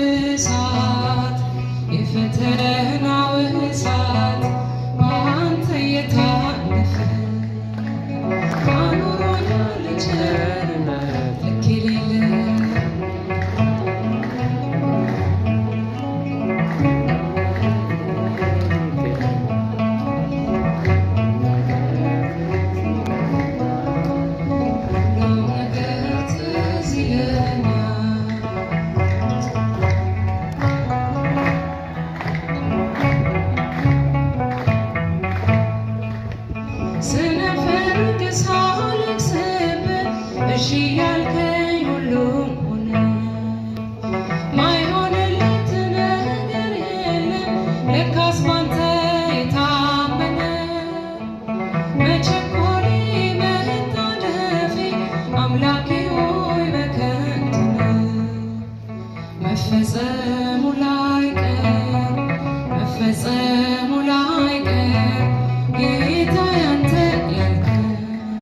እሳት የፈተናው እሳት በአንተ የታለፈ አኑሮኛል ቸርነት ልክ የሌለ እሺ ያልከኝ ሁሉም ሆነ ማይሆንለት ነገር የለም ለካስ ባንተ የታመነ መቸኮሌ መታደፌ አምላኬ ሆይ በከንቱ ነው መፈጸሙ ላይቀር